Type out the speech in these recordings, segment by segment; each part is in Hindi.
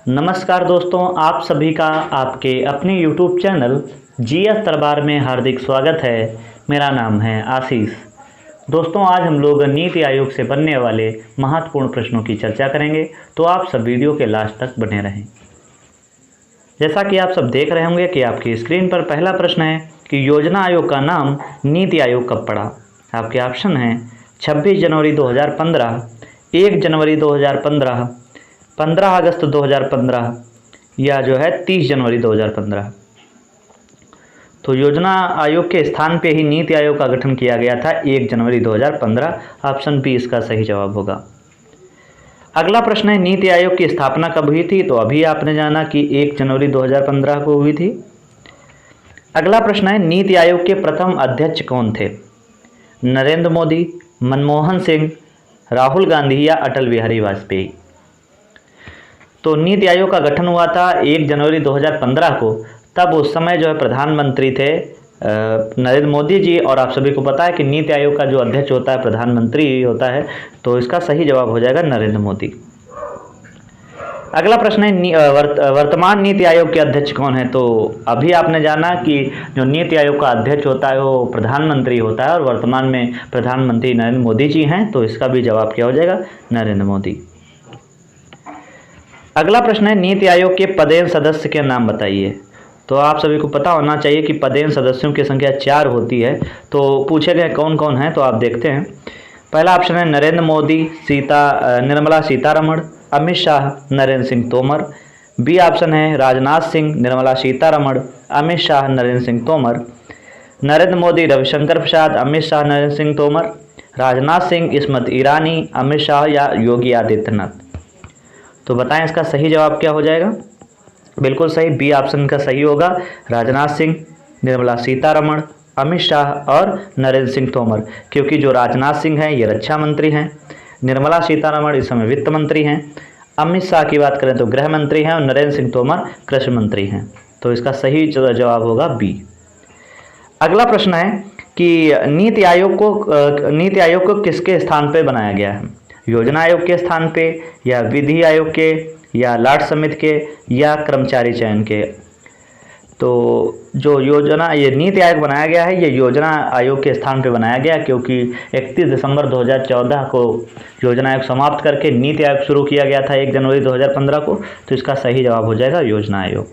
नमस्कार दोस्तों, आप सभी का आपके अपने YouTube चैनल जीएस दरबार में हार्दिक स्वागत है। मेरा नाम है आशीष। दोस्तों, आज हम लोग नीति आयोग से बनने वाले महत्वपूर्ण प्रश्नों की चर्चा करेंगे, तो आप सब वीडियो के लास्ट तक बने रहें। जैसा कि आप सब देख रहे होंगे कि आपकी स्क्रीन पर पहला प्रश्न है कि योजना आयोग का नाम नीति आयोग कब पड़ा। आपके ऑप्शन हैं 26 जनवरी 2015, 1 जनवरी 2015, 15 अगस्त 2015 या जो है 30 जनवरी 2015। तो योजना आयोग के स्थान पे ही नीति आयोग का गठन किया गया था 1 जनवरी 2015। ऑप्शन बी इसका सही जवाब होगा। अगला प्रश्न है नीति आयोग की स्थापना कब हुई थी। तो अभी आपने जाना कि 1 जनवरी 2015 को हुई थी। अगला प्रश्न है नीति आयोग के प्रथम अध्यक्ष कौन थे। नरेंद्र मोदी, मनमोहन सिंह, राहुल गांधी या अटल बिहारी वाजपेयी। तो नीति आयोग का गठन हुआ था 1 जनवरी 2015 को। तब उस समय जो है प्रधानमंत्री थे नरेंद्र मोदी जी, और आप सभी को पता है कि नीति आयोग का जो अध्यक्ष होता है प्रधानमंत्री होता है। तो इसका सही जवाब हो जाएगा नरेंद्र मोदी। अगला प्रश्न है वर्तमान नीति आयोग के अध्यक्ष कौन है। तो अभी आपने जाना कि जो नीति आयोग का अध्यक्ष होता है वो प्रधानमंत्री होता है, और वर्तमान में प्रधानमंत्री नरेंद्र मोदी जी हैं। तो इसका भी जवाब क्या हो जाएगा, नरेंद्र मोदी। अगला प्रश्न है नीति आयोग के पदेन सदस्य के नाम बताइए। तो आप सभी को पता होना चाहिए कि पदेन सदस्यों की संख्या 4 होती है। तो पूछे गए कौन कौन हैं, तो आप देखते हैं। पहला ऑप्शन है नरेंद्र मोदी, निर्मला सीतारमण, अमित शाह, नरेंद्र सिंह तोमर। बी ऑप्शन है राजनाथ सिंह, निर्मला सीतारमण, अमित शाह, नरेंद्र सिंह तोमर। नरेंद्र मोदी, रविशंकर प्रसाद, अमित शाह, नरेंद्र सिंह तोमर। राजनाथ सिंह, स्मृति ईरानी, अमित शाह या योगी आदित्यनाथ। तो बताएं इसका सही जवाब क्या हो जाएगा। बिल्कुल सही, बी ऑप्शन का सही होगा। राजनाथ सिंह, निर्मला सीतारमण, अमित शाह और नरेंद्र सिंह तोमर। क्योंकि जो राजनाथ सिंह हैं ये रक्षा मंत्री हैं, निर्मला सीतारमण इस समय वित्त मंत्री हैं, अमित शाह की बात करें तो गृह मंत्री हैं, और नरेंद्र सिंह तोमर कृषि मंत्री हैं। तो इसका सही जवाब होगा बी। अगला प्रश्न है कि नीति आयोग को किसके स्थान पर बनाया गया है। योजना आयोग के स्थान पे, या विधि आयोग के, या लॉर्ड समिति के, या कर्मचारी चयन के। तो जो ये नीति आयोग बनाया गया है ये योजना आयोग के स्थान पे बनाया गया, क्योंकि 31 दिसंबर 2014 को योजना आयोग समाप्त करके नीति आयोग शुरू किया गया था 1 जनवरी 2015 को। तो इसका सही जवाब हो जाएगा योजना आयोग।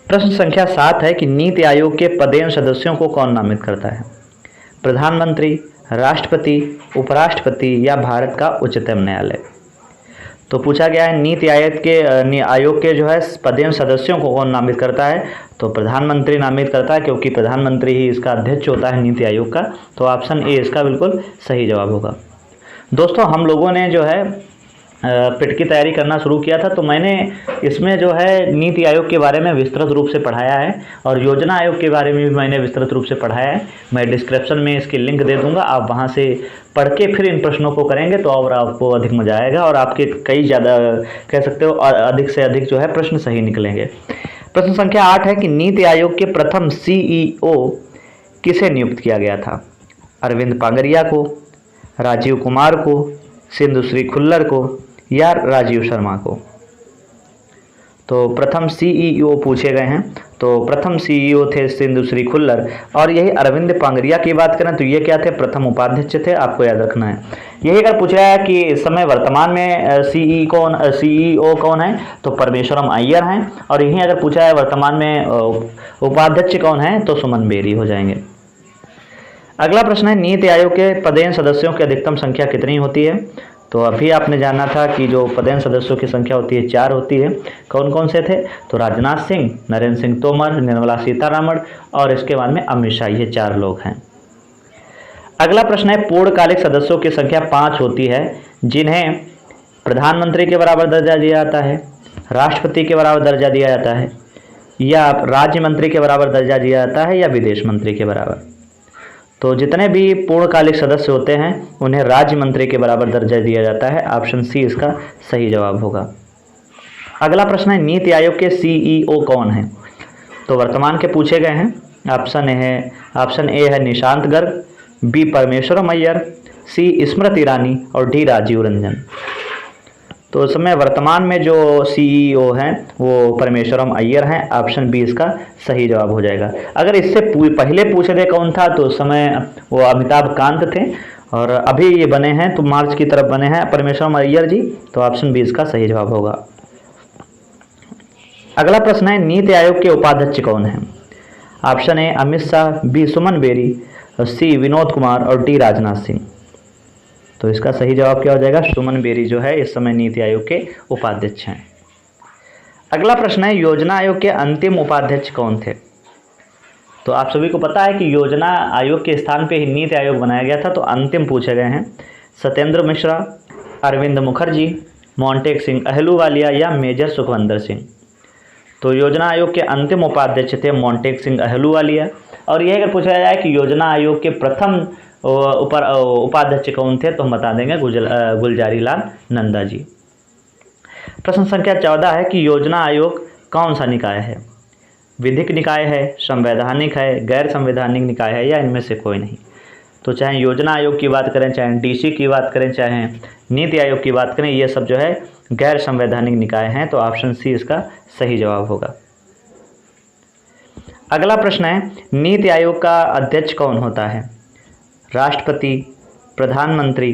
प्रश्न संख्या 7 है कि नीति आयोग के पदेन सदस्यों को कौन नामित करता है। प्रधानमंत्री, राष्ट्रपति, उपराष्ट्रपति या भारत का उच्चतम न्यायालय। तो पूछा गया है नीति आयोग के जो है पदेन सदस्यों को कौन नामित करता है। तो प्रधानमंत्री नामित करता है, क्योंकि प्रधानमंत्री ही इसका अध्यक्ष होता है नीति आयोग का। तो ऑप्शन ए इसका बिल्कुल सही जवाब होगा। दोस्तों, हम लोगों ने जो है पिट की तैयारी करना शुरू किया था, तो मैंने इसमें जो है नीति आयोग के बारे में विस्तृत रूप से पढ़ाया है, और योजना आयोग के बारे में भी मैंने विस्तृत रूप से पढ़ाया है। मैं डिस्क्रिप्शन में इसकी लिंक दे दूंगा, आप वहां से पढ़ के फिर इन प्रश्नों को करेंगे तो और आपको अधिक मजा आएगा, और आपके कई ज़्यादा कह सकते हो अधिक से अधिक जो है प्रश्न सही निकलेंगे। प्रश्न संख्या 8 है कि नीति आयोग के प्रथम CEO किसे नियुक्त किया गया था। अरविंद पांगरिया को, राजीव कुमार को, सिंधु श्री खुल्लर को या राजीव शर्मा को। तो प्रथम CEO पूछे गए हैं। तो प्रथम CEO थे सिंधु श्री खुल्लर, और यही अरविंद पांगरिया की बात करें तो ये क्या थे, प्रथम उपाध्यक्ष थे। आपको याद रखना है। यही अगर पूछा है कि इस समय वर्तमान में CEO कौन है, तो परमेश्वरम अय्यर हैं। और यही अगर पूछा है वर्तमान में उपाध्यक्ष कौन है, तो सुमन बेरी हो जाएंगे। अगला प्रश्न है नीति आयोग के पदेन सदस्यों की अधिकतम संख्या कितनी होती है। तो अभी आपने जाना था कि जो पदेन सदस्यों की संख्या होती है 4 होती है। कौन कौन से थे, तो राजनाथ सिंह, नरेंद्र सिंह तोमर, निर्मला सीतारमण और इसके बाद में अमित शाह, ये 4 लोग हैं। अगला प्रश्न है पूर्णकालिक सदस्यों की संख्या 5 होती है, जिन्हें प्रधानमंत्री के बराबर दर्जा दिया जाता है, राष्ट्रपति के बराबर दर्जा दिया जाता है, या राज्य मंत्री के बराबर दर्जा दिया जाता है, या विदेश मंत्री के बराबर। तो जितने भी पूर्णकालिक सदस्य होते हैं उन्हें राज्य मंत्री के बराबर दर्जा दिया जाता है। ऑप्शन सी इसका सही जवाब होगा। अगला प्रश्न है नीति आयोग के CEO कौन हैं। तो वर्तमान के पूछे गए हैं। ऑप्शन ए है निशांत गर्ग, बी परमेश्वरम अय्यर, सी स्मृति ईरानी और डी राजीव रंजन। तो उस समय वर्तमान में जो CEO हैं वो परमेश्वरम अय्यर हैं। ऑप्शन बी इसका सही जवाब हो जाएगा। अगर इससे पहले पूछे थे कौन था तो उस समय वो अमिताभ कांत थे, और अभी ये बने हैं तो मार्च की तरफ बने हैं परमेश्वरम अय्यर जी, तो ऑप्शन बी इसका सही जवाब होगा। अगला प्रश्न है नीति आयोग के उपाध्यक्ष कौन हैं? Option A Amit Shah, B Suman Bery, C Vinod Kumar और डी राजनाथ सिंह। तो इसका सही जवाब क्या हो जाएगा? सुमन बेरी जो है इस समय नीति आयोग के उपाध्यक्ष हैं। अगला प्रश्न है योजना आयोग के अंतिम उपाध्यक्ष कौन थे? तो आप सभी को पता है कि योजना आयोग के स्थान पे ही नीति आयोग बनाया गया था, तो अंतिम पूछे गए हैं सत्येंद्र मिश्रा, अरविंद मुखर्जी, मोंटेक सिंह अहलूवालिया या मेजर सुखविंदर सिंह। तो योजना आयोग के अंतिम उपाध्यक्ष थे मोंटेक सिंह अहलूवालिया। और यह अगर पूछा जाए कि योजना आयोग के प्रथम उपाध्यक्ष कौन थे तो हम बता देंगे गुलजारी लाल नंदा जी। प्रश्न संख्या 14 है कि योजना आयोग कौन सा निकाय है? विधिक निकाय है, संवैधानिक है, गैर संवैधानिक निकाय है या इनमें से कोई नहीं? तो चाहे योजना आयोग की बात करें, चाहे DC की बात करें, चाहे नीति आयोग की बात करें, ये सब जो है गैर संवैधानिक निकाय हैं, तो ऑप्शन सी इसका सही जवाब होगा। अगला प्रश्न है नीति आयोग का अध्यक्ष कौन होता है? राष्ट्रपति, प्रधानमंत्री,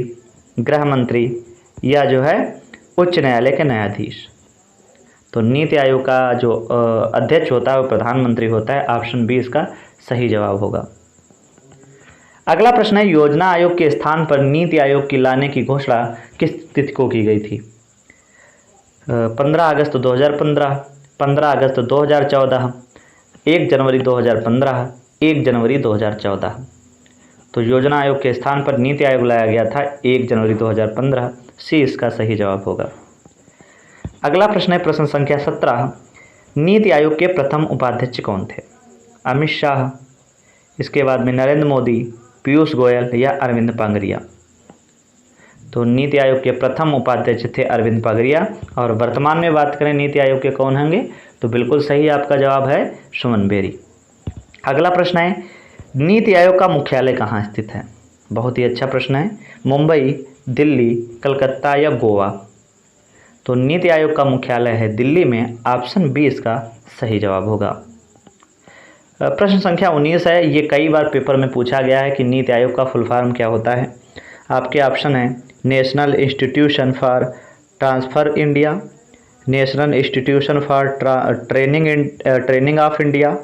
गृह मंत्री या जो है उच्च न्यायालय के न्यायाधीश। तो नीति आयोग का जो अध्यक्ष होता है वो प्रधानमंत्री होता है। ऑप्शन बी इसका सही जवाब होगा। अगला प्रश्न है योजना आयोग के स्थान पर नीति आयोग की लाने की घोषणा किस तिथि को की गई थी? 15 अगस्त 2015, 15 अगस्त 2014, 1 जनवरी 2015, 1 जनवरी 2014। तो योजना आयोग के स्थान पर नीति आयोग लाया गया था 1 जनवरी 2015। सी इसका सही जवाब होगा। अगला प्रश्न है प्रश्न संख्या 17, नीति आयोग के प्रथम उपाध्यक्ष कौन थे? अमित शाह, इसके बाद में नरेंद्र मोदी, पीयूष गोयल या अरविंद पांगरिया। तो नीति आयोग के प्रथम उपाध्यक्ष थे अरविंद पांगरिया। और वर्तमान में बात करें नीति आयोग के कौन होंगे तो बिल्कुल सही आपका जवाब है सुमन बेरी। अगला प्रश्न है नीति आयोग का मुख्यालय कहाँ स्थित है? बहुत ही अच्छा प्रश्न है। मुंबई, दिल्ली, कलकत्ता या गोवा? तो नीति आयोग का मुख्यालय है दिल्ली में। ऑप्शन बी इसका सही जवाब होगा। प्रश्न संख्या 19 है, ये कई बार पेपर में पूछा गया है कि नीति आयोग का फुल फॉर्म क्या होता है। आपके ऑप्शन है national institution for transfer India, national institution for training of India,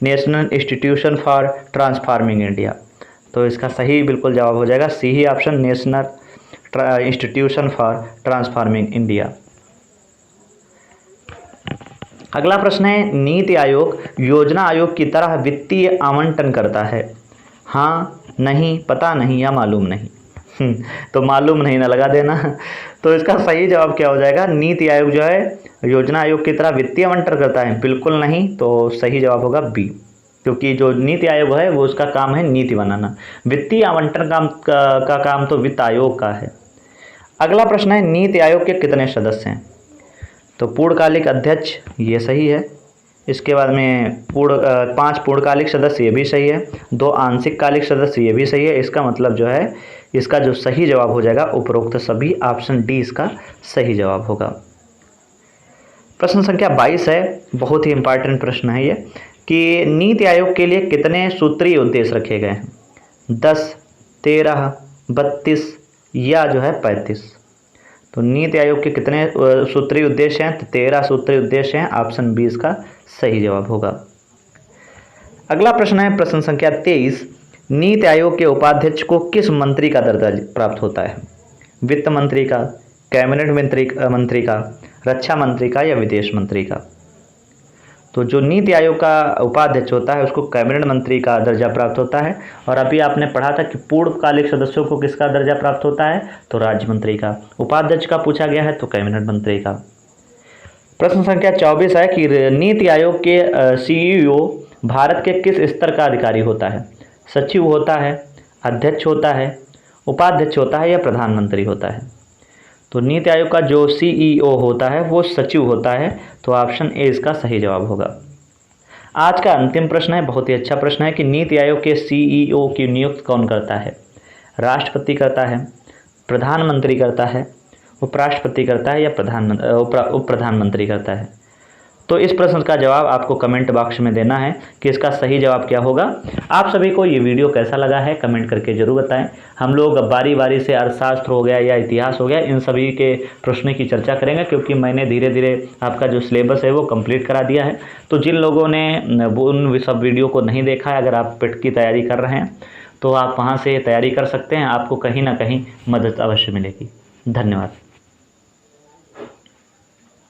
national institution for transforming India. तो इसका सही बिल्कुल जवाब हो जाएगा सी ही option, national institution for transforming India. अगला प्रश्न है नीति आयोग योजना आयोग की तरह वित्तीय आवंटन करता है? हाँ, नहीं, पता नहीं या मालूम नहीं। तो मालूम नहीं ना लगा देना। तो इसका सही जवाब क्या हो जाएगा? नीति आयोग जो है योजना आयोग की तरह वित्तीय आवंटन करता है? बिल्कुल नहीं। तो सही जवाब होगा बी, क्योंकि जो नीति आयोग है वो उसका काम है नीति बनाना। वित्तीय आवंटन का काम तो वित्त आयोग का है। अगला प्रश्न है नीति आयोग के कितने सदस्य हैं? तो पूर्णकालिक अध्यक्ष, ये सही है। इसके बाद में 5 पूर्णकालिक सदस्य, ये भी सही है। 2 आंशिक कालिक सदस्य, ये भी सही है। इसका मतलब जो है इसका जो सही जवाब हो जाएगा उपरोक्त सभी। ऑप्शन डी इसका सही जवाब होगा। प्रश्न संख्या 22 है, बहुत ही इंपॉर्टेंट प्रश्न है ये, कि नीति आयोग के लिए कितने सूत्रीय उद्देश्य रखे गए हैं? 10, 13, 32 या जो है 35? तो नीति आयोग के कितने सूत्रीय उद्देश्य हैं? तो 13 सूत्रीय उद्देश्य हैं। ऑप्शन बी इसका सही जवाब होगा। अगला प्रश्न है प्रश्न संख्या 23, नीति आयोग के उपाध्यक्ष को किस मंत्री का दर्जा प्राप्त होता है? वित्त मंत्री का, कैबिनेट मंत्री का, रक्षा मंत्री का या विदेश मंत्री का? तो जो नीति आयोग का उपाध्यक्ष होता है उसको कैबिनेट मंत्री का दर्जा प्राप्त होता है। और अभी आपने पढ़ा था कि पूर्णकालिक सदस्यों को किसका दर्जा प्राप्त होता है? तो राज्य मंत्री का। उपाध्यक्ष का पूछा गया है तो कैबिनेट मंत्री का। प्रश्न संख्या 24 है कि नीति आयोग के CEO भारत के किस स्तर का अधिकारी होता है? सचिव होता है, अध्यक्ष होता है, उपाध्यक्ष होता है या प्रधानमंत्री होता है? तो नीति आयोग का जो CEO होता है वो सचिव होता है। तो ऑप्शन ए इसका सही जवाब होगा। आज का अंतिम प्रश्न है, बहुत ही अच्छा प्रश्न है कि नीति आयोग के CEO की नियुक्ति कौन करता है? राष्ट्रपति करता है, प्रधानमंत्री करता है, उपराष्ट्रपति करता है या उप प्रधानमंत्री करता है? तो इस प्रश्न का जवाब आपको कमेंट बॉक्स में देना है कि इसका सही जवाब क्या होगा। आप सभी को ये वीडियो कैसा लगा है कमेंट करके ज़रूर बताएं। हम लोग बारी बारी से अर्थशास्त्र हो गया या इतिहास हो गया, इन सभी के प्रश्नों की चर्चा करेंगे, क्योंकि मैंने धीरे धीरे आपका जो सिलेबस है वो कंप्लीट करा दिया है। तो जिन लोगों ने उन सब वीडियो को नहीं देखा है, अगर आप पेट की तैयारी कर रहे हैं तो आप वहाँ से तैयारी कर सकते हैं, आपको कहीं ना कहीं मदद अवश्य मिलेगी। धन्यवाद।